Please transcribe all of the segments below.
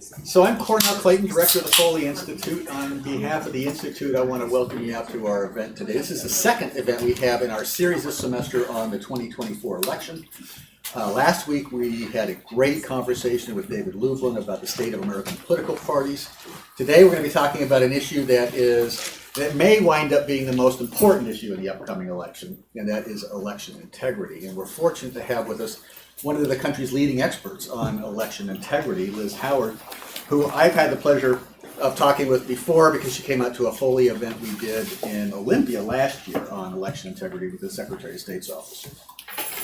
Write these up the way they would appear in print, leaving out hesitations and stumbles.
So I'm Cornell Clayton, Director of the Foley Institute. On behalf of the Institute, I want to welcome you out to our event today. This is the second event we have in our series this semester on the 2024 election. Last week we had a great conversation with David Lublin about the state of American political parties. Today we're going to be talking about an issue that may wind up being the most important issue in the upcoming election, and that is election integrity. And we're fortunate to have with us one of the country's leading experts on election integrity, Liz Howard, who I've had the pleasure of talking with before because she came out to a Foley event we did in Olympia last year on election integrity with the Secretary of State's office.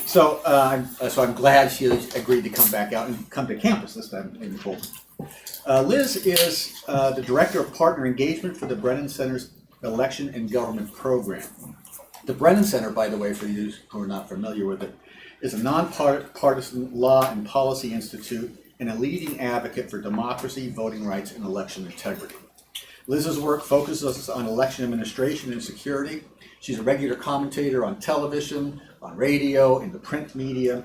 So I'm glad she agreed to come back out and come to campus this time in Colton. Liz is the Director of Partner Engagement for the Brennan Center's Election and Government Program. The Brennan Center, by the way, for you who are not familiar with it, is a nonpartisan law and policy institute and a leading advocate for democracy, voting rights, and election integrity. Liz's work focuses on election administration and security. She's a regular commentator on television, on radio, in the print media,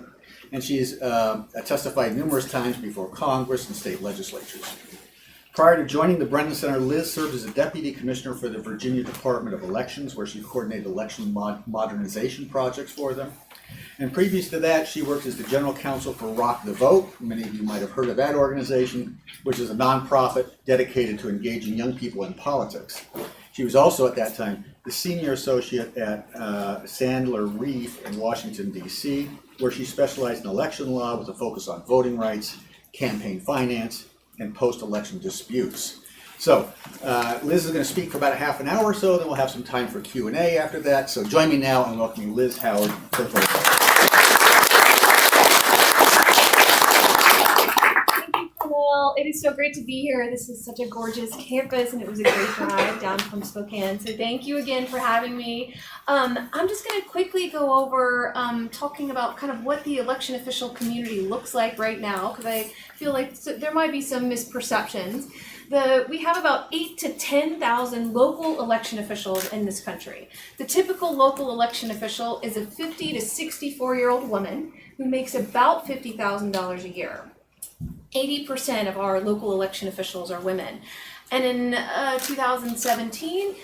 and she's testified numerous times before Congress and state legislatures. Prior to joining the Brennan Center, Liz served as a Deputy Commissioner for the Virginia Department of Elections, where she coordinated election modernization projects for them. And previous to that, she worked as the General Counsel for Rock the Vote. Many of you might have heard of that organization, which is a nonprofit dedicated to engaging young people in politics. She was also at that time the Senior Associate at Sandler Reef in Washington, D.C., where she specialized in election law with a focus on voting rights, campaign finance, and post-election disputes. So Liz is going to speak for about a half an hour or so, then we'll have some time for Q&A after that. So join me now in welcoming Liz Howard to the program. Well, it is so great to be here. This is such a gorgeous campus, and it was a great drive down from Spokane. So thank you again for having me. I'm just going to quickly go over talking about kind of what the election official community looks like right now, because I feel like there might be some misperceptions. We have about 8,000 to 10,000 local election officials in this country. The typical local election official is a 50 to 64-year-old woman who makes about $50,000 a year. 80% of our local election officials are women. And in 2017,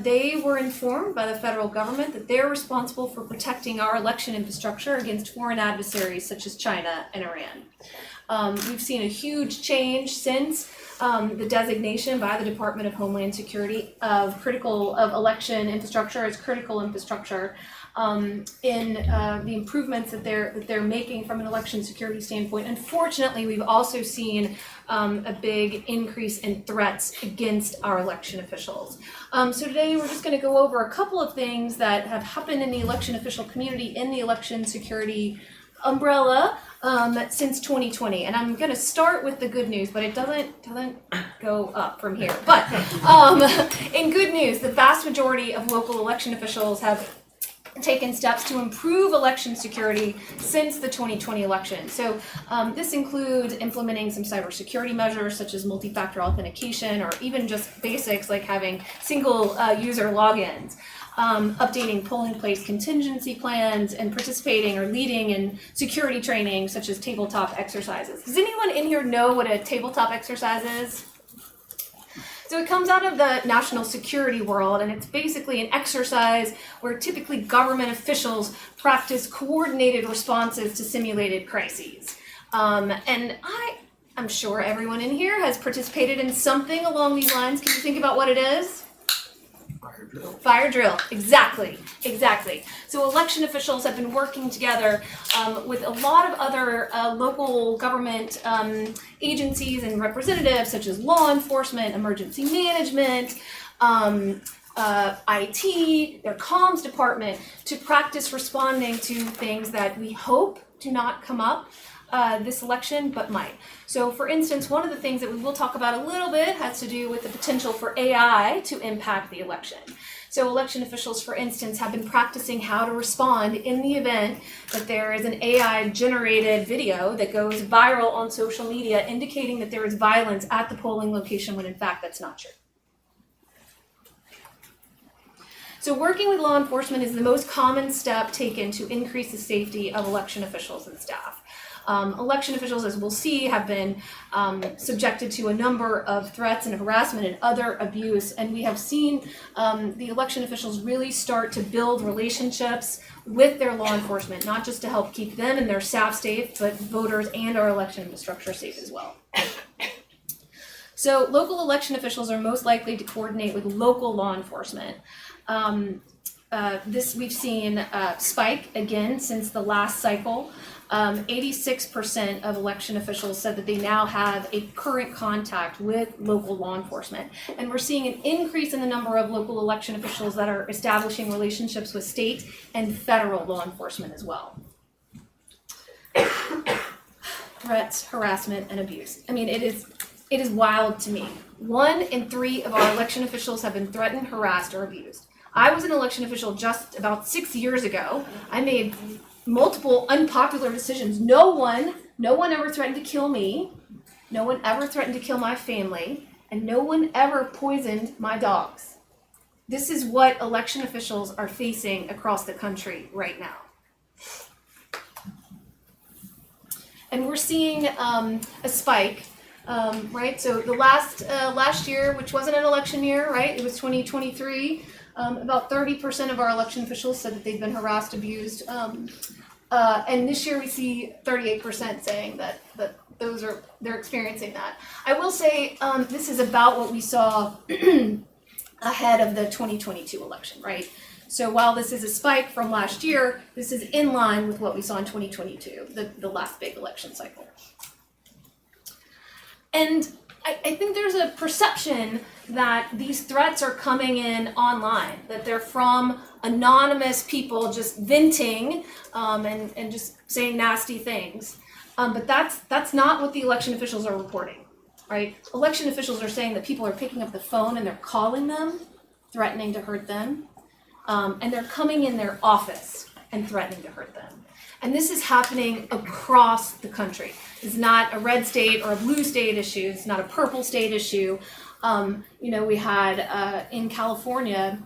they were informed by the federal government that they're responsible for protecting our election infrastructure against foreign adversaries such as China and Iran. We've seen a huge change since the designation by the Department of Homeland Security of election infrastructure as critical infrastructure. In the improvements that they're making from an election security standpoint. Unfortunately, we've also seen a big increase in threats against our election officials. So today we're just going to go over a couple of things that have happened in the election official community in the election security umbrella since 2020. And I'm going to start with the good news, but it doesn't go up from here. But in good news, the vast majority of local election officials have taken steps to improve election security since the 2020 election. So this includes implementing some cybersecurity measures such as multi-factor authentication, or even just basics like having single user logins, updating polling place contingency plans, and participating or leading in security training such as tabletop exercises. Does anyone in here know what a tabletop exercise is? So it comes out of the national security world, and it's basically an exercise where typically government officials practice coordinated responses to simulated crises. And I'm sure everyone in here has participated in something along these lines. Can you think about what it is? Fire drill. Fire drill, exactly. So election officials have been working together with a lot of other local government agencies and representatives, such as law enforcement, emergency management, IT, their comms department, to practice responding to things that we hope do not come up this election, but might. So for instance, one of the things that we will talk about a little bit has to do with the potential for AI to impact the election. So election officials, for instance, have been practicing how to respond in the event that there is an AI-generated video that goes viral on social media indicating that there is violence at the polling location when in fact that's not true. So working with law enforcement is the most common step taken to increase the safety of election officials and staff. Election officials, as we'll see, have been subjected to a number of threats and harassment and other abuse, and we have seen the election officials really start to build relationships with their law enforcement, not just to help keep them and their staff safe, but voters and our election infrastructure safe as well. So local election officials are most likely to coordinate with local law enforcement. This we've seen spike again since the last cycle. 86% of election officials said that they now have a current contact with local law enforcement. And we're seeing an increase in the number of local election officials that are establishing relationships with state and federal law enforcement as well. Threats, harassment, and abuse. I mean, it is wild to me. 1 in 3 of our election officials have been threatened, harassed, or abused. I was an election official just about 6 years ago. I made multiple unpopular decisions. No one ever threatened to kill me. No one ever threatened to kill my family. And no one ever poisoned my dogs. This is what election officials are facing across the country right now. And we're seeing a spike. Right, so the last year, which wasn't an election year, right? It was 2023. About 30% of our election officials said that they've been harassed, abused, and this year we see 38% saying that they're experiencing that. I will say this is about what we saw ahead of the 2022 election, right? So while this is a spike from last year, this is in line with what we saw in 2022, the last big election cycle. And I think there's a perception that these threats are coming in online, that they're from anonymous people just venting and just saying nasty things. But that's not what the election officials are reporting, right? Election officials are saying that people are picking up the phone and they're calling them, threatening to hurt them, and they're coming in their office and threatening to hurt them. And this is happening across the country. It's not a red state or a blue state issue. It's not a purple state issue. We had in California,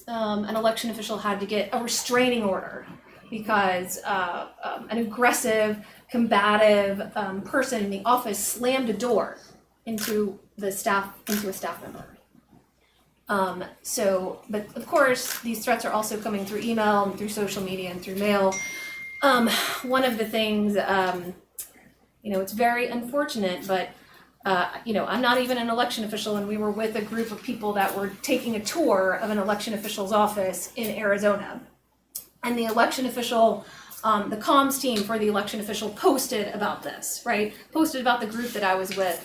an election official had to get a restraining order because an aggressive, combative person in the office slammed a door into a staff member. But of course, these threats are also coming through email and through social media and through mail. One of the things, it's very unfortunate, but, I'm not even an election official, and we were with a group of people that were taking a tour of an election official's office in Arizona. And the election official, the comms team for the election official posted about this, right? Posted about the group that I was with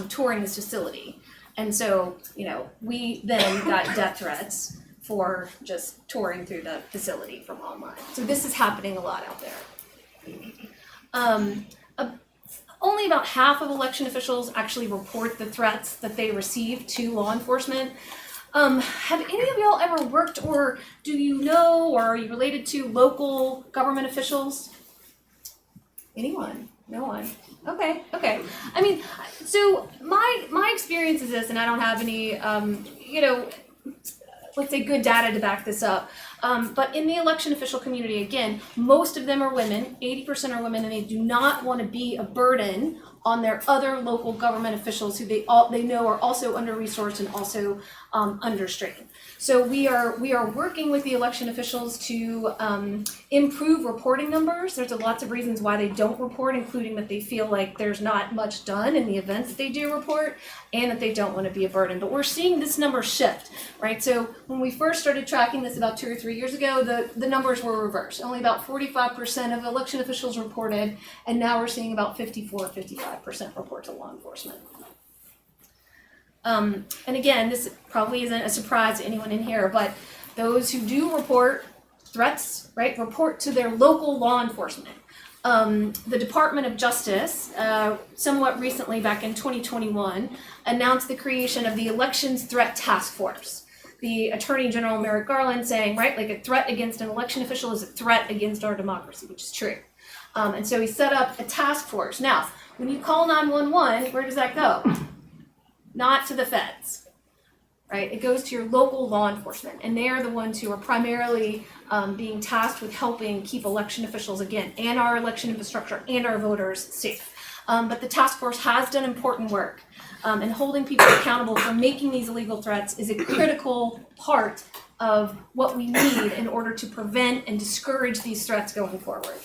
touring this facility. And so, we then got death threats for just touring through the facility from online. So this is happening a lot out there. Only about half of election officials actually report the threats that they receive to law enforcement. Have any of y'all ever worked, or do you know, or are you related to local government officials? Anyone? No one. Okay. I mean, so my experience is this, and I don't have any, let's say good data to back this up. But in the election official community, again, most of them are women, 80% are women, and they do not want to be a burden on their other local government officials who they know are also under-resourced and also under-strained. So we are working with the election officials to improve reporting numbers. There's lots of reasons why they don't report, including that they feel like there's not much done in the events that they do report, and that they don't want to be a burden. But we're seeing this number shift, right? So when we first started tracking this about 2 or 3 years ago, the numbers were reversed. Only about 45% of election officials reported, and now we're seeing about 55% report to law enforcement. And again, this probably isn't a surprise to anyone in here, but those who do report threats, right, report to their local law enforcement. The Department of Justice, somewhat recently, back in 2021, announced the creation of the Elections Threat Task Force. The Attorney General Merrick Garland saying, right, like a threat against an election official is a threat against our democracy, which is true. And so he set up a task force. Now, when you call 911, where does that go? Not to the feds. right? It goes to your local law enforcement, and they are the ones who are primarily being tasked with helping keep election officials, again, and our election infrastructure and our voters safe. But the task force has done important work, and holding people accountable for making these illegal threats is a critical part of what we need in order to prevent and discourage these threats going forward.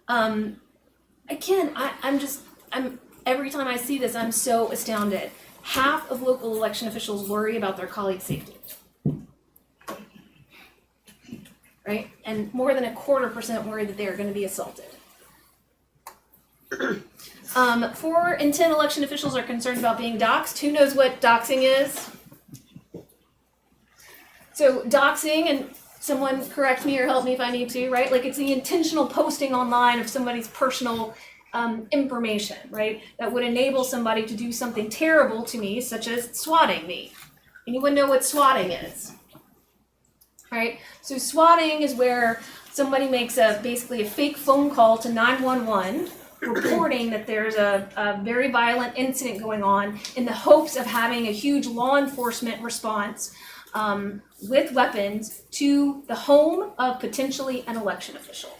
Again, I'm every time I see this, I'm so astounded. Half of local election officials worry about their colleagues' safety, right? And more than 0.25% worry that they are going to be assaulted. 4 in 10 election officials are concerned about being doxxed. Who knows what doxing is? So doxing, and someone correct me or help me if I need to, right? Like, it's the intentional posting online of somebody's personal information, right? That would enable somebody to do something terrible to me, such as swatting me. Anyone know what swatting is? Right? So swatting is where somebody makes basically a fake phone call to 911 reporting that there's a very violent incident going on in the hopes of having a huge law enforcement response with weapons to the home of potentially an election official,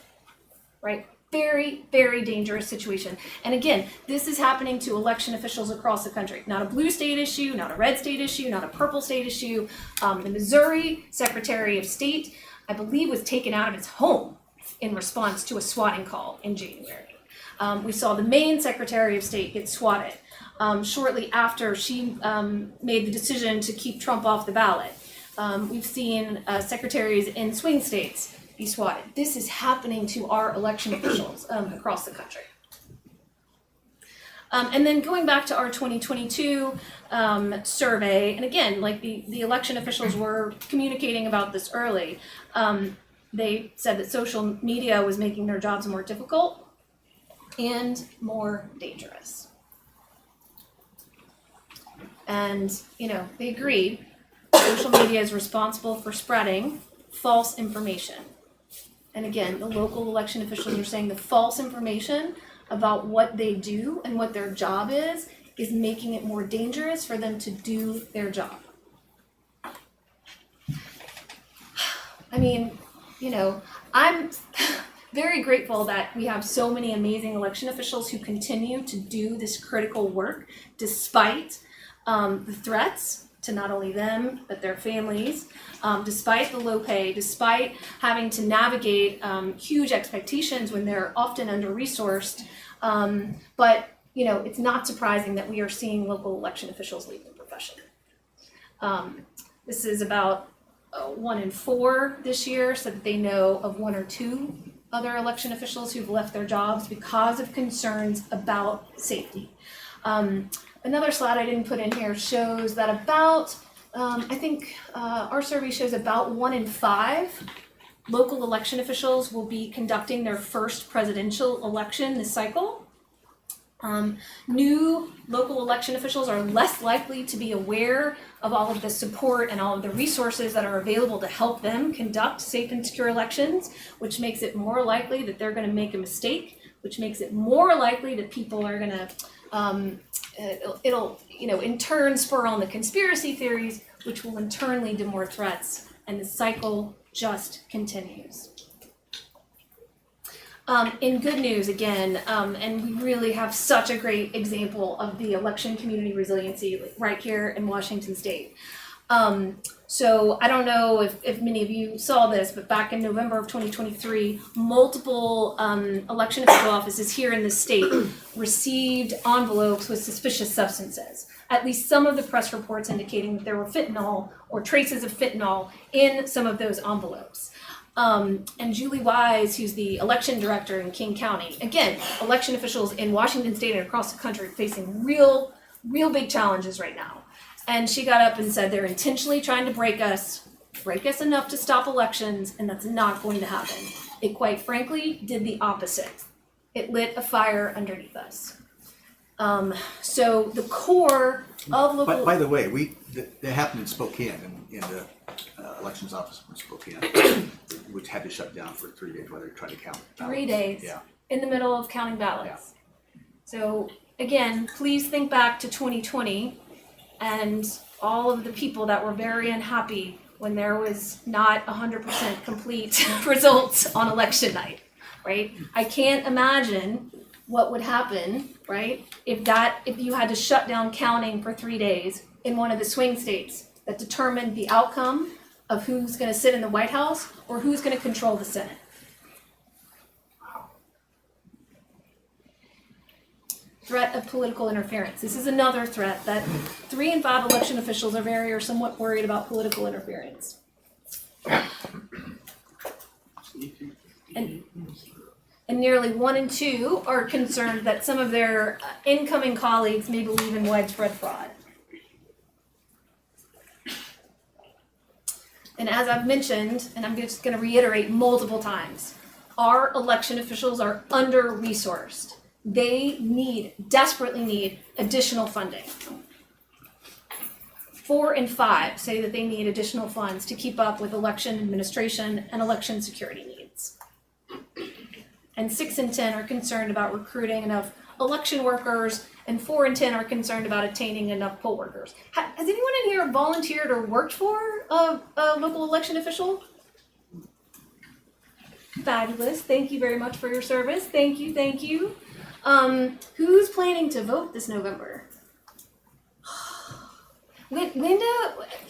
right? Very, very dangerous situation. And again, this is happening to election officials across the country. Not a blue state issue, not a red state issue, not a purple state issue. The Missouri Secretary of State, I believe, was taken out of his home in response to a swatting call in January. We saw the Maine Secretary of State get swatted shortly after she made the decision to keep Trump off the ballot. We've seen secretaries in swing states be swatted. This is happening to our election officials across the country. And then going back to our 2022 survey, and again, like the election officials were communicating about this early, they said that social media was making their jobs more difficult and more dangerous. And, you know, they agreed. Social media is responsible for spreading false information. And again, the local election officials are saying the false information about what they do and what their job is making it more dangerous for them to do their job. I mean, you know, I'm very grateful that we have so many amazing election officials who continue to do this critical work despite the threats to not only them, but their families, despite the low pay, despite having to navigate huge expectations when they're often under-resourced. But, you know, it's not surprising that we are seeing local election officials leave the profession. This is about 1 in 4 this year, so that they know of 1 or 2 other election officials who've left their jobs because of concerns about safety. Another slide I didn't put in here shows that about, I think our survey shows about 1 in 5 local election officials will be conducting their first presidential election this cycle. New local election officials are less likely to be aware of all of the support and all of the resources that are available to help them conduct safe and secure elections, which makes it more likely that they're going to make a mistake, which makes it more likely that people are going to, it'll, you know, in turn spur on the conspiracy theories, which will in turn lead to more threats, and the cycle just continues. In good news, again, and we really have such a great example of the election community resiliency right here in Washington State. So I don't know if many of you saw this, but back in November of 2023, multiple election official offices here in the state received envelopes with suspicious substances. At least some of the press reports indicating that there were fentanyl or traces of fentanyl in some of those envelopes. And Julie Wise, who's the election director in King County, again, election officials in Washington State and across the country facing real big challenges right now. And she got up and said they're intentionally trying to break us enough to stop elections, and that's not going to happen. It quite frankly did the opposite. It lit a fire underneath us. So the core of local... By the way, that happened in Spokane, in the elections office in Spokane, which had to shut down for 3 days while they tried to count ballots. 3 days, yeah, in the middle of counting ballots. Yeah. So again, please think back to 2020 and all of the people that were very unhappy when there was not 100% complete results on election night, right? I can't imagine what would happen, right, if you had to shut down counting for 3 days in one of the swing states that determined the outcome of who's going to sit in the White House or who's going to control the Senate. Threat of political interference. This is another threat that 3 in 5 election officials are very or somewhat worried about political interference. And nearly 1 in 2 are concerned that some of their incoming colleagues may believe in widespread fraud. And as I've mentioned, and I'm just going to reiterate multiple times, our election officials are under-resourced. They desperately need additional funding. 4 in 5 say that they need additional funds to keep up with election administration and election security needs. And 6 in 10 are concerned about recruiting enough election workers, and 4 in 10 are concerned about attaining enough poll workers. Has anyone in here volunteered or worked for a local election official? Fabulous. Thank you very much for your service. Thank you, thank you. Who's planning to vote this November?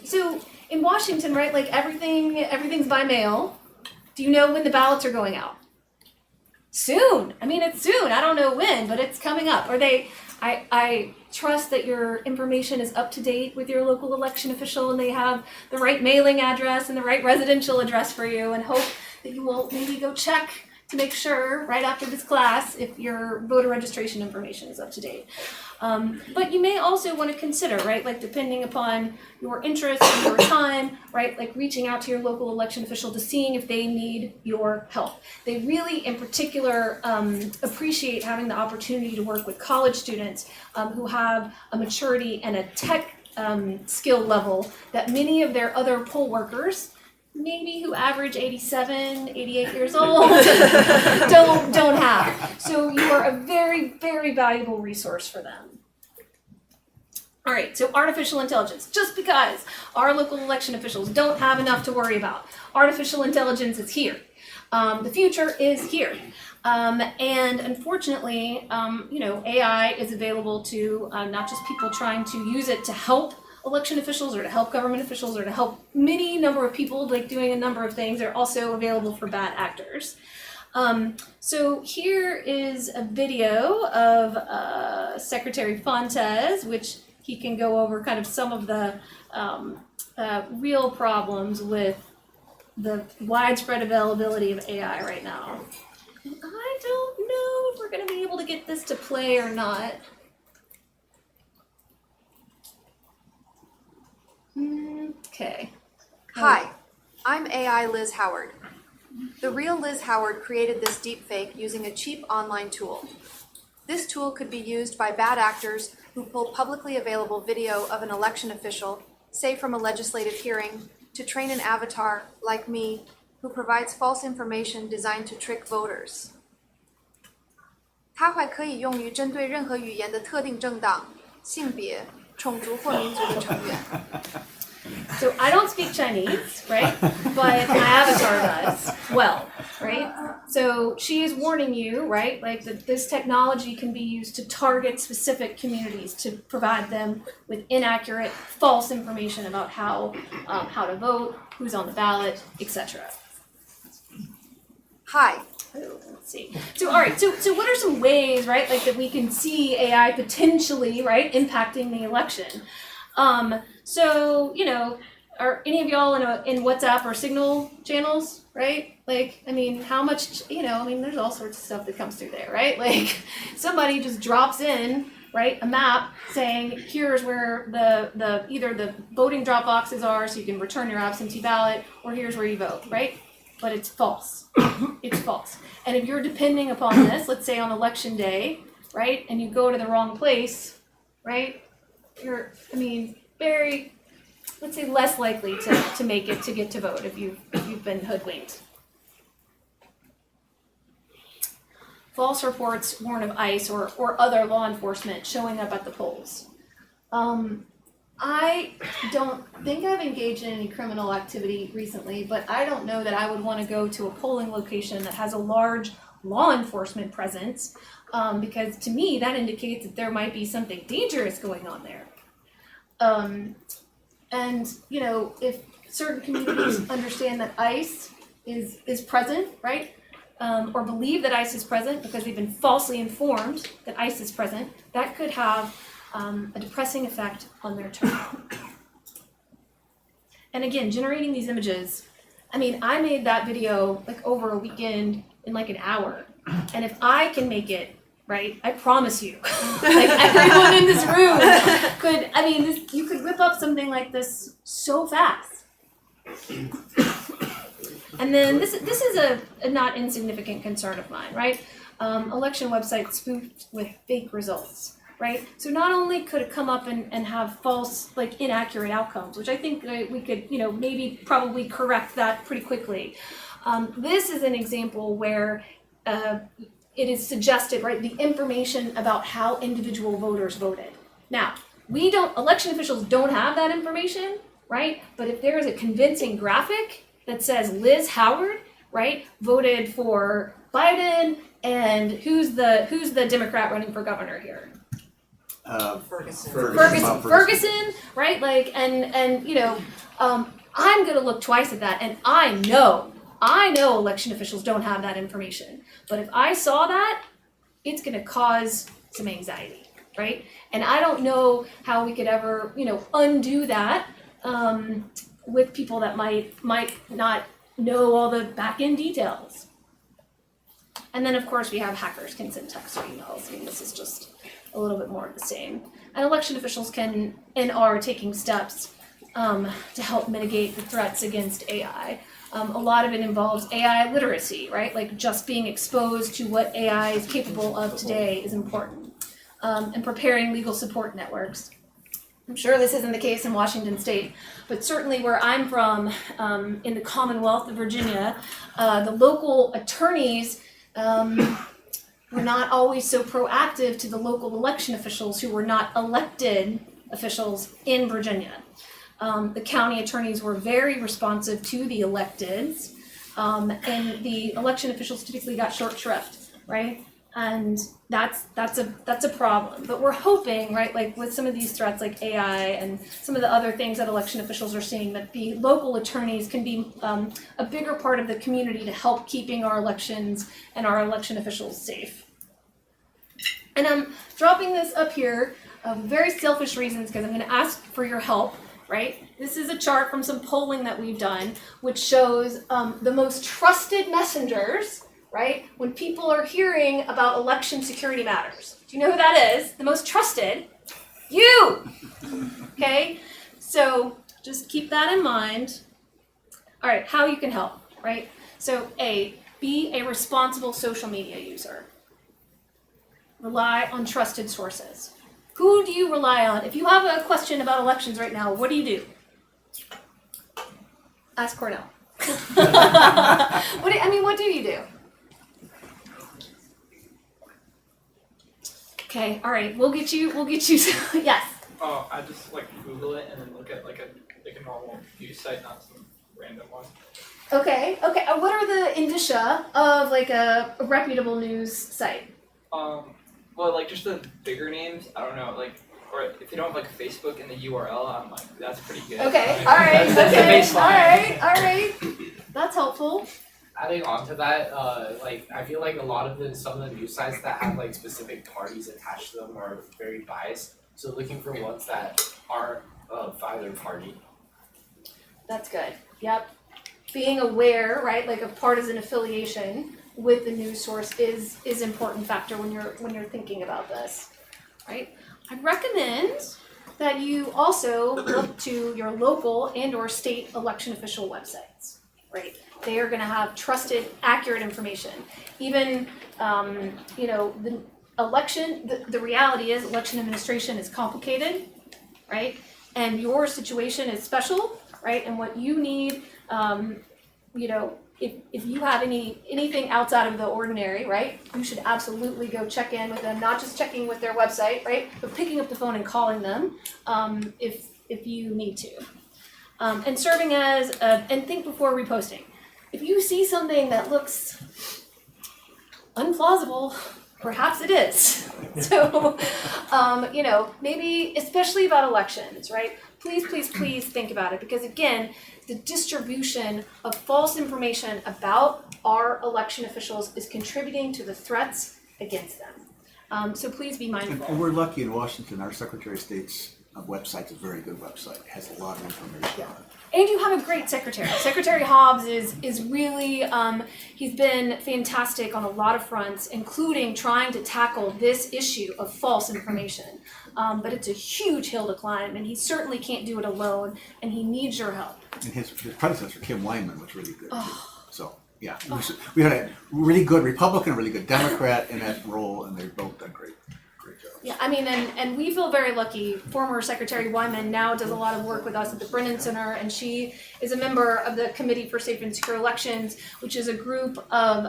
So in Washington, right, like everything's by mail. Do you know when the ballots are going out? Soon. I mean, it's soon. I don't know when, but it's coming up. I trust that your information is up to date with your local election official and they have the right mailing address and the right residential address for you, and hope that you will maybe go check to make sure right after this class if your voter registration information is up to date. But you may also want to consider, right, like depending upon your interest and your time, right, like reaching out to your local election official to seeing if they need your help. They really, in particular, appreciate having the opportunity to work with college students who have a maturity and a tech skill level that many of their other poll workers, maybe who average 87, 88 years old, don't have. So you are a very, very valuable resource for them. All right, so artificial intelligence. Just because our local election officials don't have enough to worry about, artificial intelligence is here. The future is here. And unfortunately, AI is available to not just people trying to use it to help election officials or to help government officials or to help many number of people like doing a number of things. They're also available for bad actors. So here is a video of Secretary Fontes, which he can go over kind of some of the real problems with the widespread availability of AI right now. And I don't know if we're going to be able to get this to play or not. Okay. Hi, I'm AI Liz Howard. The real Liz Howard created this deepfake using a cheap online tool. This tool could be used by bad actors who pull publicly available video of an election official, say from a legislative hearing, to train an avatar, like me, who provides false information designed to trick voters. 它还可以用于针对任何语言的特定政党、性别、种族或民族的成员。 So I don't speak Chinese, right? But my avatar does well, right? So she is warning you, right? Like that this technology can be used to target specific communities to provide them with inaccurate, false information about how to vote, who's on the ballot, etc. Hi. Oh, let's see. So all right. So what are some ways, right? Like that we can see AI potentially, right, impacting the election. So, are any of y'all in WhatsApp or Signal channels, right? Like, I mean, how much, there's all sorts of stuff that comes through there, right? Like, somebody just drops in, right, a map saying, here's where either the voting drop boxes are so you can return your absentee ballot, or here's where you vote, right? But it's false. It's false. And if you're depending upon this, let's say on election day, right, and you go to the wrong place, right, you're, very, let's say, less likely to make it to get to vote if you've been hoodwinked. False reports warn of ICE or other law enforcement showing up at the polls. I don't think I've engaged in any criminal activity recently, but I don't know that I would want to go to a polling location that has a large law enforcement presence, because to me that indicates that there might be something dangerous going on there. And you know, if certain communities understand that ICE is present, right? Or believe that ICE is present because they've been falsely informed that ICE is present, that could have a depressing effect on their turnout. And again, generating these images, I mean, I made that video like over a weekend in like an hour. And if I can make it, right, I promise you, like everyone in this room could, I mean, you could whip up something like this so fast. And then this is a not insignificant concern of mine, right? Election websites spoofed with fake results, right? So not only could it come up and have false, like inaccurate outcomes, which I think we could, you know, maybe probably correct that pretty quickly. This is an example where it is suggested, right, the information about how individual voters voted. Now, election officials don't have that information, right? But if there is a convincing graphic that says Liz Howard, right, voted for Biden, and who's the Democrat running for governor here? Ferguson, right? Like, and you know, I'm gonna look twice at that, and I know election officials don't have that information. But if I saw that, it's gonna cause some anxiety, right? And I don't know how we could ever, you know, undo that with people that might not know all the back end details. And then of course we have hackers can send text or emails. I mean, this is just a little bit more of the same. And election officials can and are taking steps to help mitigate the threats against AI. A lot of it involves AI literacy, right? Like just being exposed to what AI is capable of today is important. And preparing legal support networks. I'm sure this isn't the case in Washington State, but certainly where I'm from, in the Commonwealth of Virginia, the local attorneys were not always so proactive to the local election officials who were not elected officials in Virginia. The county attorneys were very responsive to the electeds, and the election officials typically got short shrift, right? And that's a problem. But we're hoping, right, like with some of these threats like AI and some of the other things that election officials are seeing, that the local attorneys can be a bigger part of the community to help keeping our elections and our election officials safe. And I'm dropping this up here for very selfish reasons because I'm going to ask for your help, right? This is a chart from some polling that we've done, which shows the most trusted messengers, right? When people are hearing about election security matters. Do you know who that is? The most trusted? You! Okay? So just keep that in mind. All right, how you can help, right? So be a responsible social media user. Rely on trusted sources. Who do you rely on? If you have a question about elections right now, what do? Ask Cornell. What do you do? Okay, all right, we'll get you, yes. Oh, I just like Google it and then look at like a normal news site, not some random one. Okay, what are the indicia of like a reputable news site? Well, like just the bigger names, I don't know, like, or if they don't have like Facebook in the URL, I'm like, that's pretty good. Okay, all right, That's the baseline. all right, that's helpful. Adding on to that, like I feel like a lot of some of the news sites that have like specific parties attached to them are very biased. So looking for ones that aren't of either party. That's good. Yep. Being aware, right, like of partisan affiliation with the news source is important factor when you're thinking about this, right? I'd recommend that you also look to your local and or state election official websites, right? They are going to have trusted, accurate information. Even, the election, the reality is election administration is complicated, right? And your situation is special, right? And what you need, if you have anything outside of the ordinary, right? You should absolutely go check in with them, not just checking with their website, right? But picking up the phone and calling them if if you need to. And serving as and think before reposting. If you see something that looks unplausible, perhaps it is. So, maybe, especially about elections, right? Please think about it, because again, the distribution of false information about our election officials is contributing to the threats against them. So please be mindful. And we're lucky in Washington, our Secretary of State's website's a very good website. It has a lot of information on it. And you have a great secretary. Secretary Hobbs is really, he's been fantastic on a lot of fronts, including trying to tackle this issue of false information. But it's a huge hill to climb, and he certainly can't do it alone, and he needs your help. And his predecessor, Kim Weinman, was really good too. So, yeah, we had a really good Republican, a really good Democrat in that role, and they've both done great jobs. Yeah, I mean, and we feel very lucky. Former Secretary Wyman now does a lot of work with us at the Brennan Center, and she is a member of the Committee for Safe and Secure Elections, which is a group of,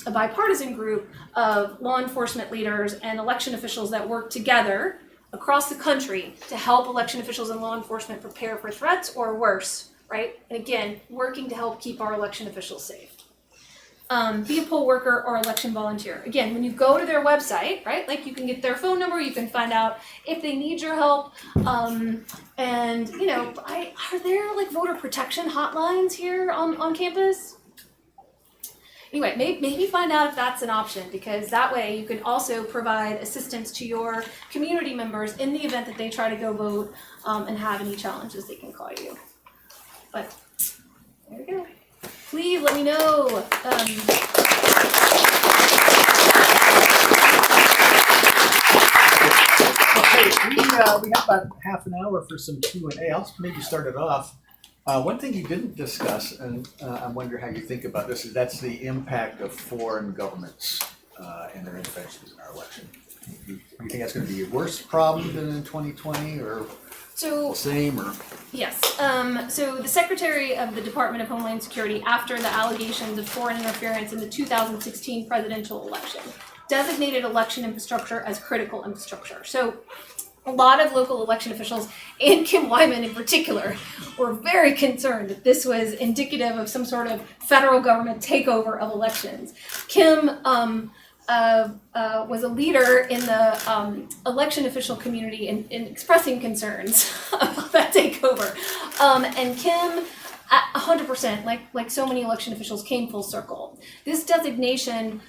a bipartisan group of law enforcement leaders and election officials that work together across the country to help election officials and law enforcement prepare for threats or worse, right? And again, working to help keep our election officials safe. Be a poll worker or election volunteer. Again, when you go to their website, right, like you can get their phone number, you can find out if they need your help. And, are there like voter protection hotlines here on campus? Anyway, maybe find out if that's an option, because that way you can also provide assistance to your community members in the event that they try to go vote and have any challenges, they can call you. But there we go. Please let me know. Okay, we have about half an hour for some Q&A. I'll maybe start it off. One thing you didn't discuss, and I wonder how you think about this, is that's the impact of foreign governments and their interventions in our election. You think that's going to be a worse problem than in 2020, or the same, or? Yes. So the Secretary of the Department of Homeland Security, after the allegations of foreign interference in the 2016 presidential election, designated election infrastructure as critical infrastructure. So a lot of local election officials, and Kim Wyman in particular, were very concerned that this was indicative of some sort of federal government takeover of elections. Kim was a leader in the election official community in expressing concerns about that takeover. And Kim, 100%, like so many election officials, came full circle. This designation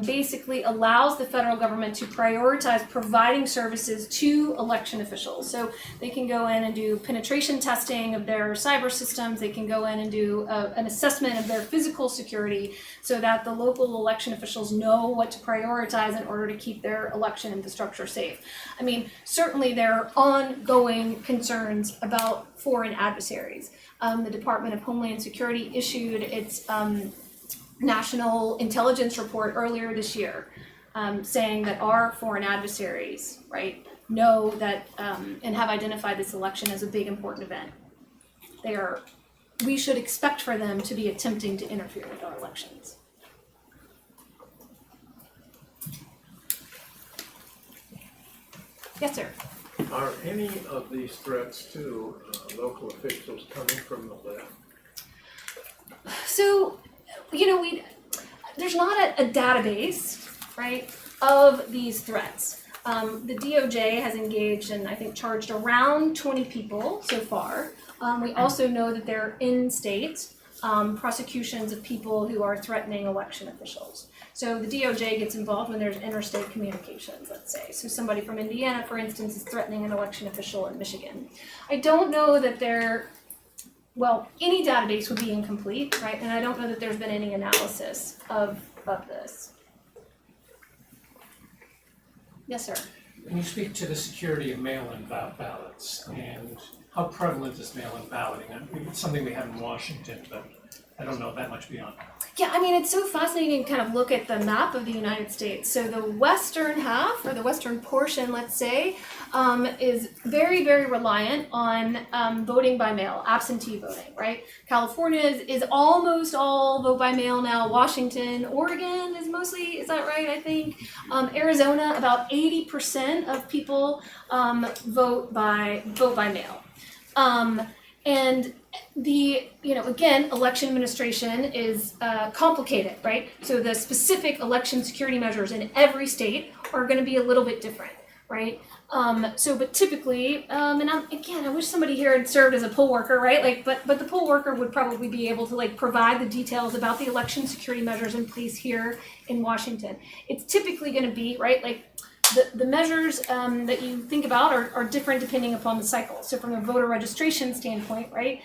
basically allows the federal government to prioritize providing services to election officials. So they can go in and do penetration testing of their cyber systems. They can go in and do an assessment of their physical security so that the local election officials know what to prioritize in order to keep their election infrastructure safe. I mean, certainly there are ongoing concerns about foreign adversaries. The Department of Homeland Security issued its National Intelligence Report earlier this year, saying that our foreign adversaries, right, know that and have identified this election as a big important event. We should expect for them to be attempting to interfere with our elections. Yes, sir. Are any of these threats to local officials coming from the left? So, there's not a database, right, of these threats. The DOJ has engaged and I think charged around 20 people so far. We also know that there are in-state prosecutions of people who are threatening election officials. So the DOJ gets involved when there's interstate communications, let's say. So somebody from Indiana, for instance, is threatening an election official in Michigan. I don't know that any database would be incomplete, right? And I don't know that there's been any analysis of this. Yes, sir. Can you speak to the security of mail-in ballots and how prevalent is mail-in balloting? I mean, it's something we have in Washington, but I don't know that much beyond. Yeah, I mean, it's so fascinating to kind of look at the map of the United States. So the western half, or the western portion, let's say, is very, very reliant on voting by mail, absentee voting, right? California is almost all vote by mail now. Washington, Oregon is mostly, is that right, I think? Arizona, about 80% of people vote by mail. And again, election administration is complicated, right? So the specific election security measures in every state are going to be a little bit different, right? But typically, I wish somebody here had served as a poll worker, right? But the poll worker would probably be able to provide the details about the election security measures in place here in Washington. It's typically going to be, right, the measures that you think about are different depending upon the cycle. So from a voter registration standpoint, right,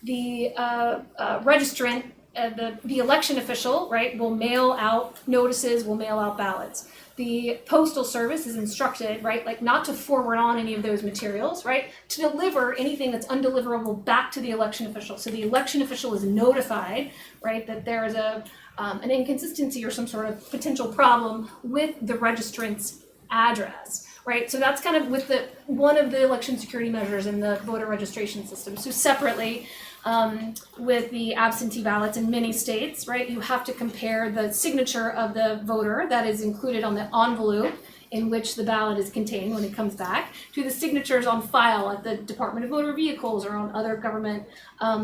the registrant, the election official, right, will mail out notices, will mail out ballots. The Postal Service is instructed, right, not to forward on any of those materials, right, to deliver anything that's undeliverable back to the election official. So the election official is notified, right, that there is an inconsistency or some sort of potential problem with the registrant's address, right? So that's kind of with one of the election security measures in the voter registration system. So separately, with the absentee ballots in many states, right, you have to compare the signature of the voter that is included on the envelope in which the ballot is contained when it comes back to the signatures on file at the Department of Motor Vehicles or on other government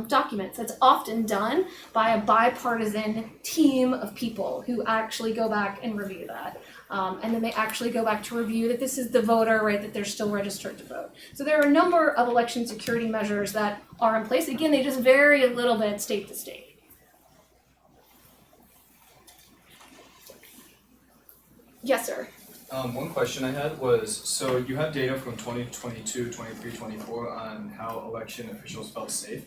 documents. That's often done by a bipartisan team of people who actually go back and review that. And then they actually go back to review that this is the voter, right, that they're still registered to vote. So there are a number of election security measures that are in place. Again, they just vary a little bit state to state. Yes, sir. One question I had was, so you have data from 2022, 23, 24 on how election officials felt safe,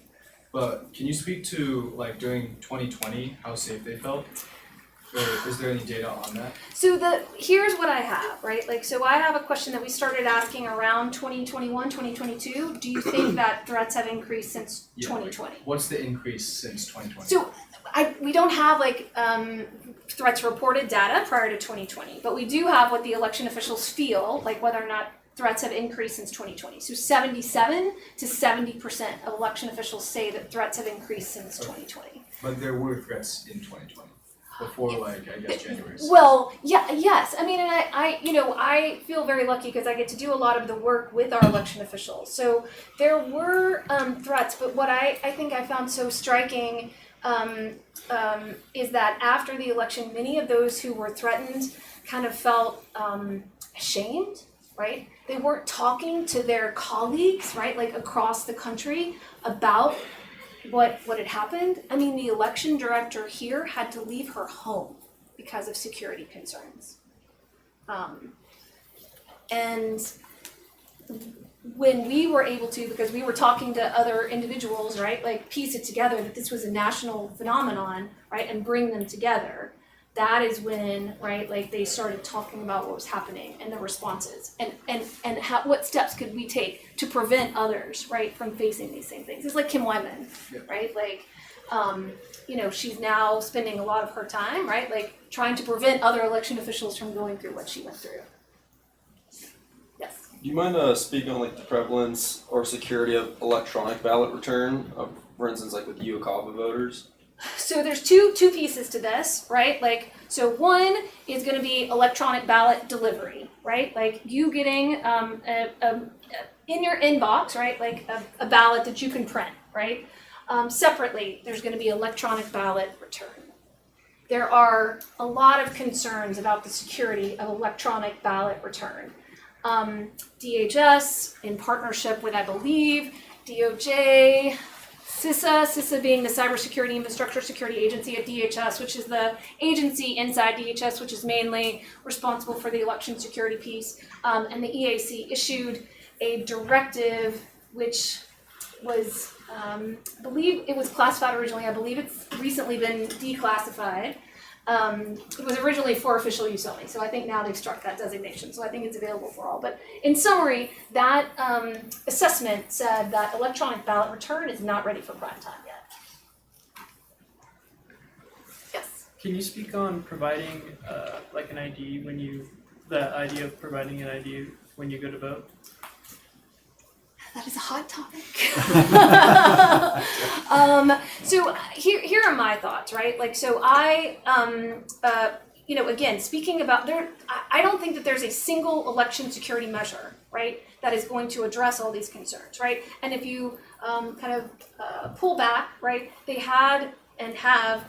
but can you speak to during 2020 how safe they felt? Or is there any data on that? So here's what I have, right? So I have a question that we started asking around 2021, 2022. Do you think that threats have increased since 2020? What's the increase since 2020? So we don't have threats reported data prior to 2020, but we do have what the election officials feel, whether or not threats have increased since 2020. So 77 to 70% of election officials say that threats have increased since 2020. But there were threats in 2020. Before, I guess, January 6th. Well, yes. I mean, and I feel very lucky because I get to do a lot of the work with our election officials. So there were threats, but what I think I found so striking is that after the election, many of those who were threatened kind of felt ashamed, right? They weren't talking to their colleagues, right, across the country about what had happened. I mean, the election director here had to leave her home because of security concerns. And when we were able to, because we were talking to other individuals, right, piece it together that this was a national phenomenon, right, and bring them together, that is when, right, they started talking about what was happening and the responses and what steps could we take to prevent others, right, from facing these same things. It's like Kim Wyman, right, she's now spending a lot of her time, right, trying to prevent other election officials from going through what she went through. Yes. Do you mind speaking on the prevalence or security of electronic ballot return, for instance, with UCAVA voters? So there's two pieces to this, right? So one is going to be electronic ballot delivery, right? You getting in your inbox, right? A ballot that you can print, right? Separately, there's going to be electronic ballot return. There are a lot of concerns about the security of electronic ballot return. DHS, in partnership with, I believe, DOJ, CISA being the Cybersecurity Infrastructure Security Agency at DHS, which is the agency inside DHS, which is mainly responsible for the election security piece. And the EAC issued a directive which was, I believe it was classified originally. I believe it's recently been declassified. It was originally for official use only, so I think now they've struck that designation, so I think it's available for all. But in summary, that assessment said that electronic ballot return is not ready for prime time yet. Yes? Can you speak on providing an ID the idea of providing an ID when you go to vote? That is a hot topic. So here are my thoughts, right? So I, again, speaking about I don't think that there's a single election security measure, right, that is going to address all these concerns, right? And if you pull back, right, they had and have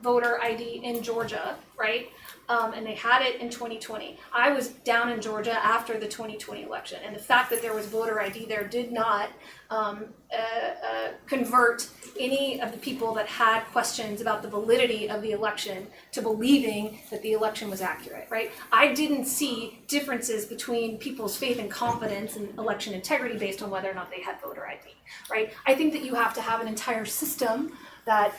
voter ID in Georgia, right? And they had it in 2020. I was down in Georgia after the 2020 election, and the fact that there was voter ID there did not convert any of the people that had questions about the validity of the election to believing that the election was accurate, right? I didn't see differences between people's faith and confidence in election integrity based on whether or not they had voter ID, right? I think that you have to have an entire system that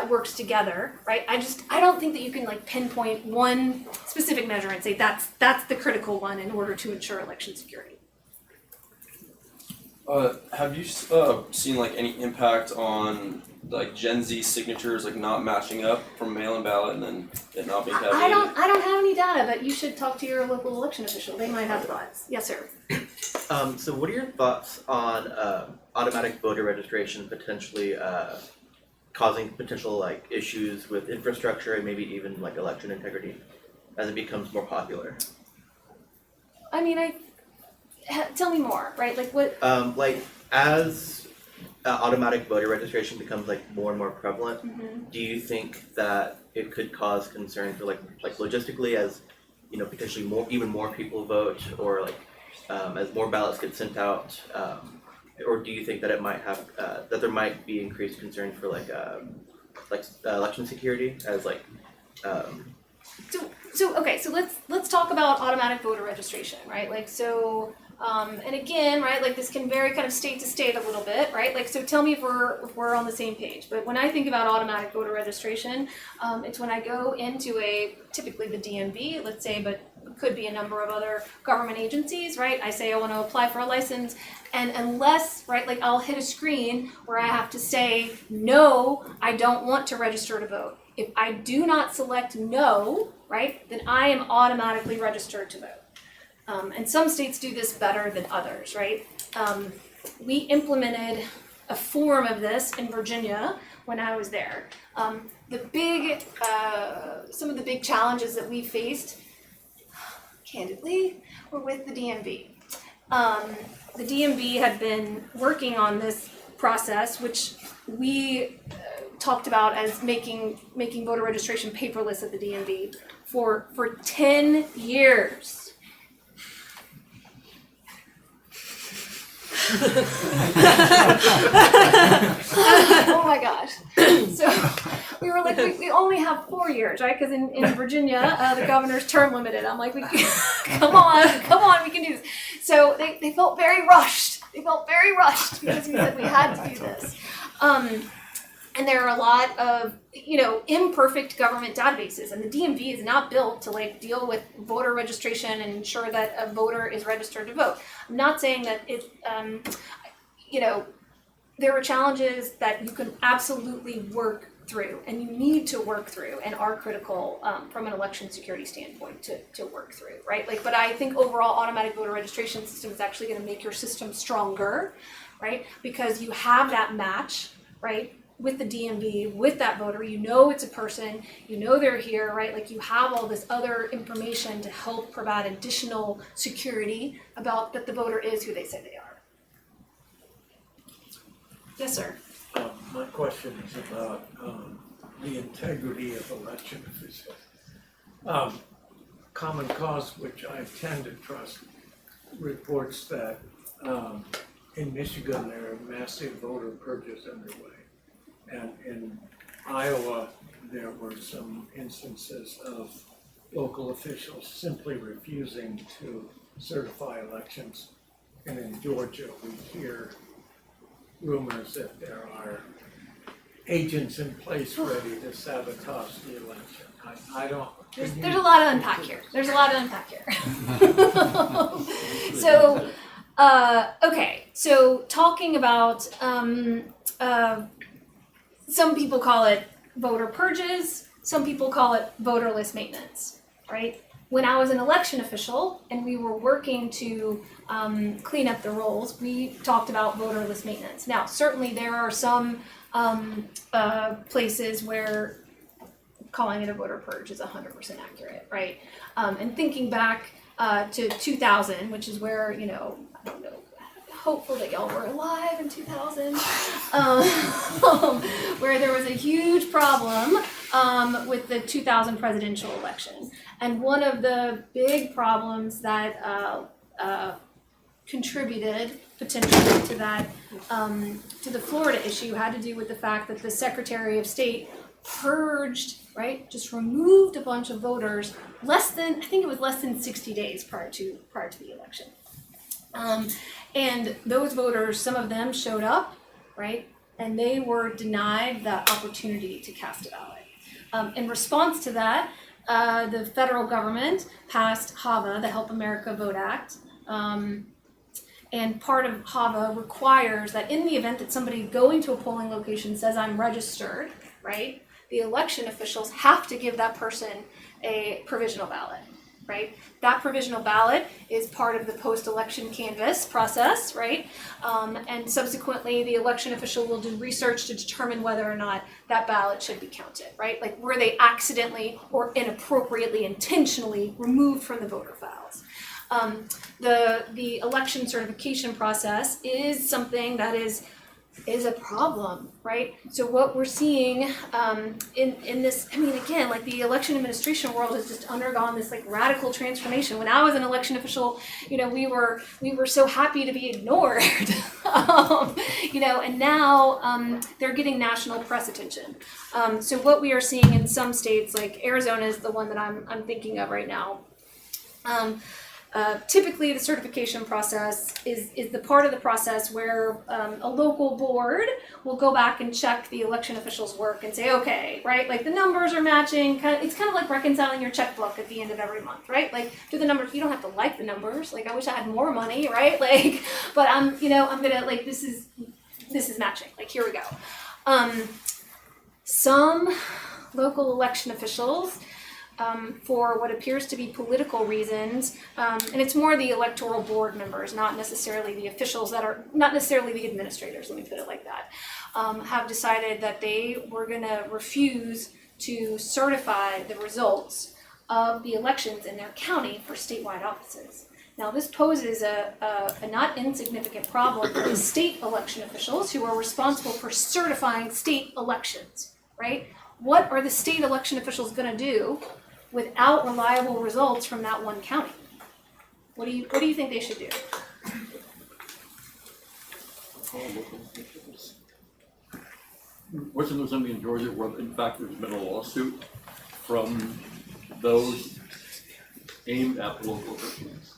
works together, right? I don't think that you can pinpoint one specific measure and say that's the critical one in order to ensure election security. Have you seen any impact on Gen Z signatures not matching up from mail-in ballot and then it not being tabulated? I don't have any data, but you should talk to your local election official. They might have thoughts. Yes, sir. So what are your thoughts on automatic voter registration potentially causing potential issues with infrastructure and maybe even election integrity as it becomes more popular? I mean, tell me more, right? What? As automatic voter registration becomes more and more prevalent, do you think that it could cause concern for logistically as potentially even more people vote, or as more ballots get sent out, or do you think that it might have that there might be increased concern for election security as So let's talk about automatic voter registration, right? And again, right, this can vary kind of state to state a little bit, right? So tell me if we're on the same page. But when I think about automatic voter registration, it's when I go into typically the DMV, let's say, but it could be a number of other government agencies, right? I say I want to apply for a license, and unless, right, I'll hit a screen where I have to say, no, I don't want to register to vote. If I do not select no, right, then I am automatically registered to vote. And some states do this better than others, right? We implemented a form of this in Virginia when I was there. Some of the big challenges that we faced, candidly, were with the DMV. The DMV had been working on this process, which we talked about as making voter registration paperless at the DMV for 10 years. Oh my gosh. So we were we only have 4 years, right? Because in Virginia, the governor's term limited. I'm like, come on, we can do this. So they felt very rushed. Because we said we had to do this. And there are a lot of, imperfect government databases, and the DMV is not built to deal with voter registration and ensure that a voter is registered to vote. I'm not saying that there are challenges that you can absolutely work through, and you need to work through, and are critical from an election security standpoint to work through, right? But I think overall automatic voter registration system is actually going to make your system stronger, right? Because you have that match, right, with the DMV, with that voter. It's a person, they're here, right? You have all this other information to help provide additional security about that the voter is who they say they are. Yes, sir. My question is about the integrity of election officials. Common Cause, which I tend to trust, reports that in Michigan there are massive voter purges underway. And in Iowa, there were some instances of local officials simply refusing to certify elections. And in Georgia, we hear rumors that there are agents in place ready to sabotage the election. I don't. There's a lot to unpack here. So, okay. So talking about some people call it voter purges, some people call it voter list maintenance, right? When I was an election official and we were working to clean up the rolls, we talked about voter list maintenance. Now, certainly there are some places where calling it a voter purge is 100% accurate, right? And thinking back to 2000, which is where, I don't know, hopeful that y'all were alive in 2000, where there was a huge problem with the 2000 presidential election. And one of the big problems that contributed potentially to that, to the Florida issue had to do with the fact that the Secretary of State purged, right, just removed a bunch of voters less than 60 days prior to the election. And those voters, some of them showed up, right, and they were denied the opportunity to cast a ballot. In response to that, the federal government passed HAVA, the Help America Vote Act, and part of HAVA requires that in the event that somebody going to a polling location says, I'm registered, right, the election officials have to give that person a provisional ballot, right? That provisional ballot is part of the post-election canvass process, right? And subsequently, the election official will do research to determine whether or not that ballot should be counted, right? Like, were they accidentally or inappropriately, intentionally removed from the voter files? The election certification process is something that is a problem, right? So what we're seeing in this, again, like the election administration world has just undergone this like radical transformation. When I was an election official, we were so happy to be ignored, and now they're getting national press attention. So what we are seeing in some states, like Arizona is the one that I'm thinking of right now. Typically, the certification process is the part of the process where a local board will go back and check the election officials' work and say, okay, right, like the numbers are matching. It's kind of like reconciling your checkbook at the end of every month, right? Like, do the numbers, you don't have to like the numbers. Like, I wish I had more money, right? Like, but I'm gonna, like, this is matching. Like, here we go. Some local election officials, for what appears to be political reasons, and it's more the electoral board members, not necessarily the officials not necessarily the administrators, let me put it like that, have decided that they were going to refuse to certify the results of the elections in their county for statewide offices. Now, this poses a not insignificant problem for the state election officials who are responsible for certifying state elections, right? What are the state election officials going to do without reliable results from that one county? What do you think they should do? Wasn't there something in Georgia where in fact there's been a lawsuit from those aimed at local officials?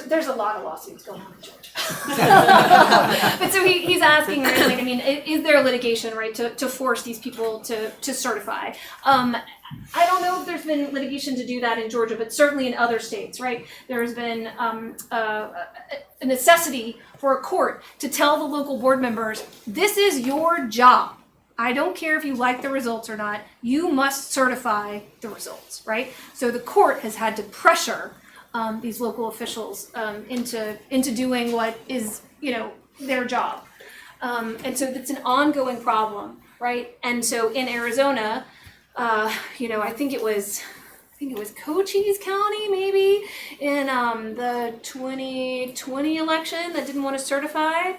There's a lot of lawsuits going on in Georgia. But so he's asking, is there litigation, right, to force these people to certify? I don't know if there's been litigation to do that in Georgia, but certainly in other states, right? There's been a necessity for a court to tell the local board members, this is your job. I don't care if you like the results or not, you must certify the results, right? So the court has had to pressure these local officials into doing what is, their job. And so it's an ongoing problem, right? And so in Arizona, I think it was Cochise County maybe in the 2020 election that didn't want to certify.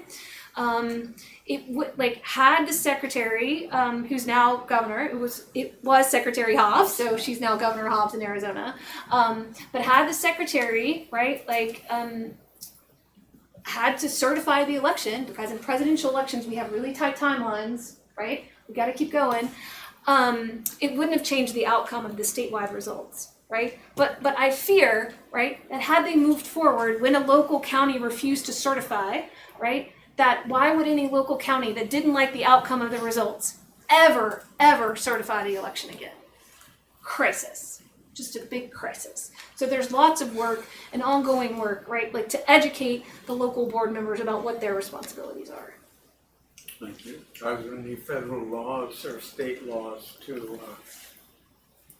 Had the secretary, who's now governor, it was Secretary Hobbs, so she's now Governor Hobbs in Arizona, but had the secretary, right, had to certify the election, because in presidential elections we have really tight timelines, right? We got to keep going. It wouldn't have changed the outcome of the statewide results, right? But I fear, right, that had they moved forward when a local county refused to certify, right, that why would any local county that didn't like the outcome of the results ever certify the election again? Crisis. Just a big crisis. So there's lots of work and ongoing work, right, like to educate the local board members about what their responsibilities are. Thank you. Are there any federal laws or state laws to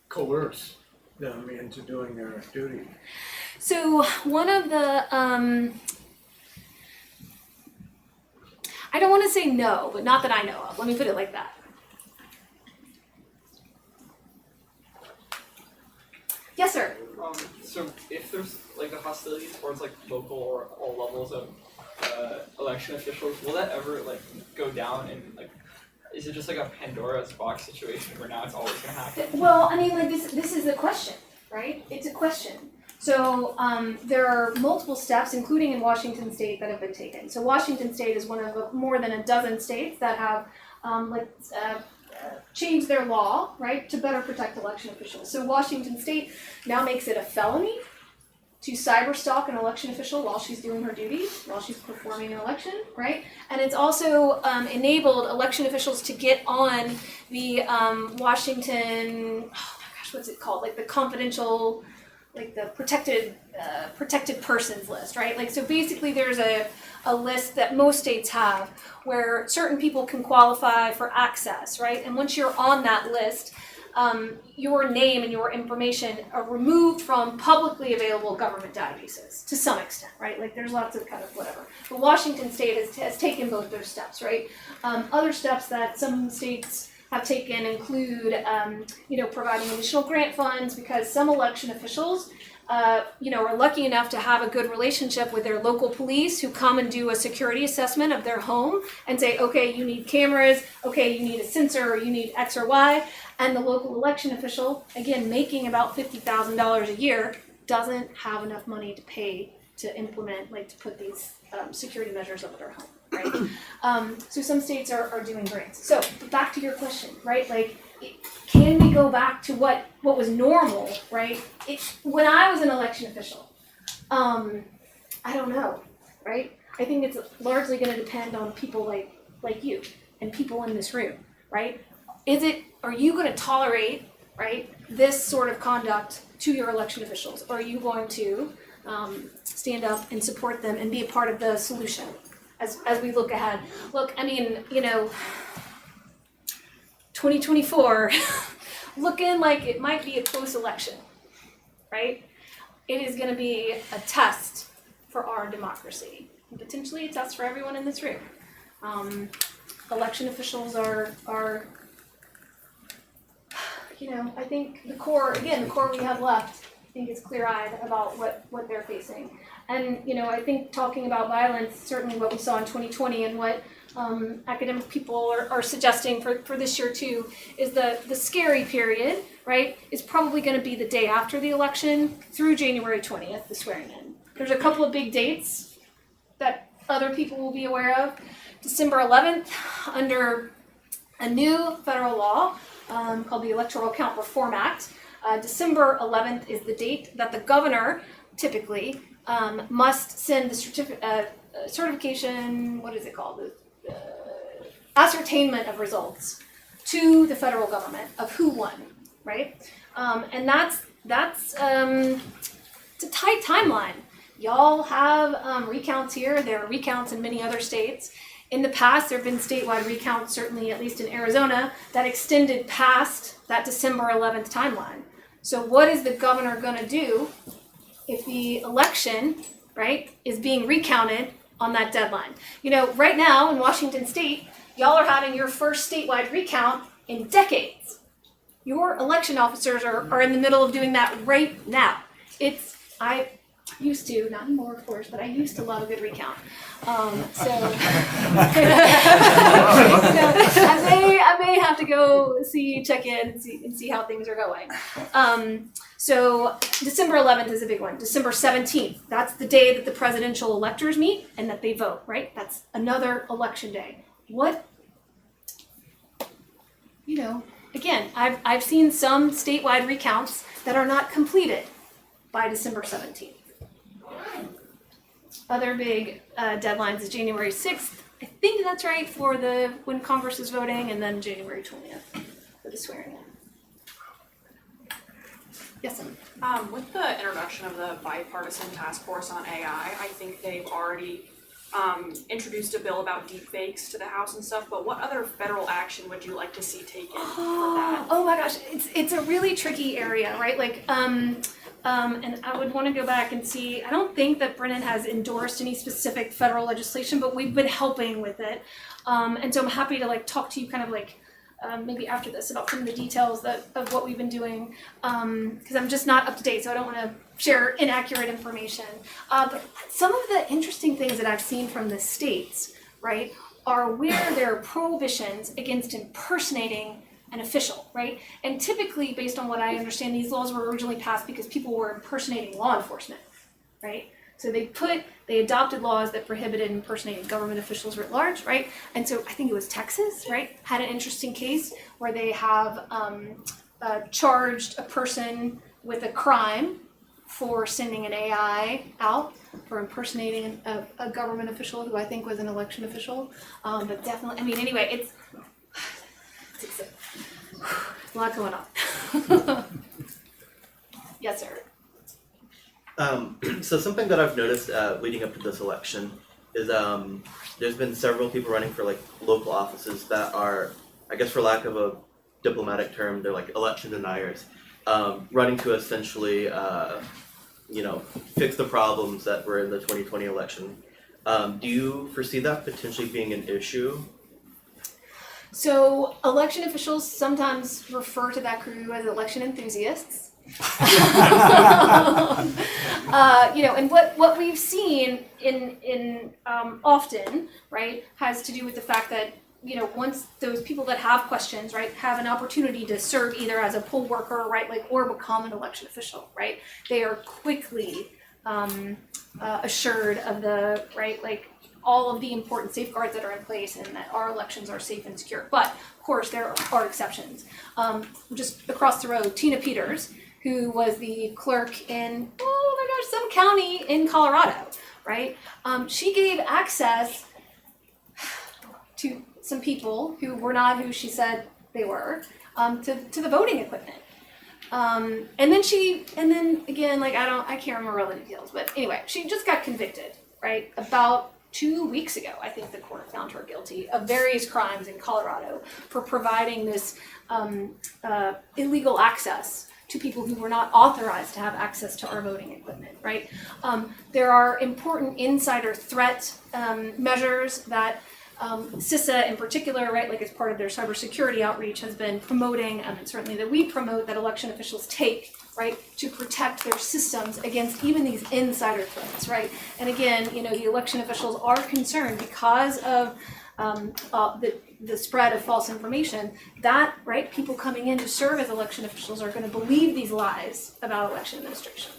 coerce them into doing their duty? So one of the, I don't want to say no, but not that I know of. Let me put it like that. Yes, sir. So if there's like the hostility towards like local or all levels of election officials, will that ever like go down and like is it just like a Pandora's box situation where now it's always gonna happen? Well, I mean, like this is the question, right? It's a question. So there are multiple steps, including in Washington State, that have been taken. So Washington State is one of more than a dozen states that have changed their law, right, to better protect election officials. So Washington State now makes it a felony to cyberstalk an election official while she's doing her duties, while she's performing an election, right? And it's also enabled election officials to get on the Washington, oh my gosh, what's it called? Like the confidential, like the protected persons list, right? Like, so basically there's a list that most states have where certain people can qualify for access, right? And once you're on that list, your name and your information are removed from publicly available government databases to some extent, right? Like there's lots of kind of whatever. But Washington State has taken both those steps, right? Other steps that some states have taken include, providing additional grant funds because some election officials, are lucky enough to have a good relationship with their local police who come and do a security assessment of their home and say, okay, you need cameras, okay, you need a sensor, or you need X or Y. And the local election official, again, making about $50,000 a year, doesn't have enough money to pay to implement, to put these security measures up at their home, right? So some states are doing grants. So back to your question, right? Can we go back to what was normal, right? When I was an election official, I don't know, right? I think it's largely going to depend on people like you and people in this room, right? Are you going to tolerate, right, this sort of conduct to your election officials? Or are you going to stand up and support them and be a part of the solution as we look ahead? Look, I mean, 2024, looking like it might be a close election, right? It is going to be a test for our democracy, and potentially a test for everyone in this room. Election officials are I think the core we have left, I think is clear-eyed about what they're facing. And, I think talking about violence, certainly what we saw in 2020 and what academic people are suggesting for this year too, is the scary period, right, is probably going to be the day after the election through January 20th, the swearing in. There's a couple of big dates that other people will be aware of. December 11th, under a new federal law called the Electoral Count Reform Act, December 11th is the date that the governor typically must send the certification, what is it called? The ascertainment of results to the federal government of who won, right? And that's it's a tight timeline. Y'all have recounts here. There are recounts in many other states. In the past, there have been statewide recounts, certainly at least in Arizona, that extended past that December 11th timeline. So what is the governor going to do if the election, right, is being recounted on that deadline? Right now in Washington State, y'all are having your first statewide recount in decades. Your election officers are in the middle of doing that right now. I used to, not anymore of course, but I used to love a good recount. So I may have to go check in and see how things are going. So December 11th is a big one. December 17th, that's the day that the presidential electors meet and that they vote, right? That's another election day. Again, I've seen some statewide recounts that are not completed by December 17th. Other big deadlines is January 6th. I think that's right for when Congress is voting, and then January 20th for the swearing in. Yes, ma'am. With the introduction of the bipartisan task force on AI, I think they've already introduced a bill about deepfakes to the House and stuff, but what other federal action would you like to see taken for that? Oh my gosh, it's a really tricky area, right? And I would want to go back and see, I don't think that Brennan has endorsed any specific federal legislation, but we've been helping with it. And so I'm happy to talk to you kind of maybe after this about some of the details of what we've been doing, because I'm just not up to date, so I don't want to share inaccurate information. But some of the interesting things that I've seen from the states, right, are where there are prohibitions against impersonating an official, right? And typically, based on what I understand, these laws were originally passed because people were impersonating law enforcement, right? So they adopted laws that prohibited impersonating government officials writ large, right? And so I think it was Texas, right, had an interesting case where they have charged a person with a crime for sending an AI out for impersonating a government official who I think was an election official. But definitely, I mean, anyway, it's a lot going on. Yes, sir. So something that I've noticed leading up to this election is there's been several people running for like local offices that are, I guess for lack of a diplomatic term, they're like election deniers, running to essentially fix the problems that were in the 2020 election. Do you foresee that potentially being an issue? So election officials sometimes refer to that crew as election enthusiasts. And what we've seen in often, right, has to do with the fact that, once those people that have questions, right, have an opportunity to serve either as a poll worker, right, like, or become an election official, right, they are quickly assured of the, right, like, all of the important safeguards that are in place and that our elections are safe and secure. But of course there are exceptions. Just across the road, Tina Peters, who was the clerk in, some county in Colorado, right? She gave access to some people who were not who she said they were, to the voting equipment. And then again, like, I can't remember all the details, but anyway, she just got convicted, right? About 2 weeks ago, I think the court found her guilty of various crimes in Colorado for providing this illegal access to people who were not authorized to have access to our voting equipment, right? There are important insider threat measures that CISA in particular, right, like as part of their cybersecurity outreach, has been promoting, and certainly that we promote, that election officials take, right, to protect their systems against even these insider threats, right? And again, the election officials are concerned because of the spread of false information that, right, people coming in to serve as election officials are going to believe these lies about election administration.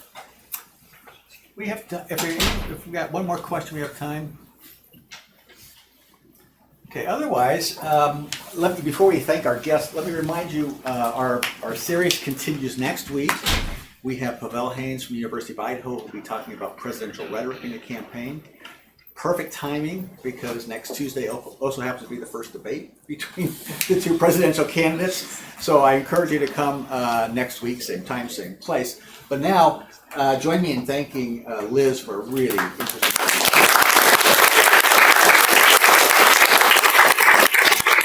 We have to, if we got one more question, we have time. Okay, otherwise, before we thank our guests, let me remind you, our series continues next week. We have Pavel Haynes from the University of Idaho who will be talking about presidential rhetoric in the campaign. Perfect timing, because next Tuesday also happens to be the first debate between the two presidential candidates. So I encourage you to come next week, same time, same place. But now, join me in thanking Liz for a really interesting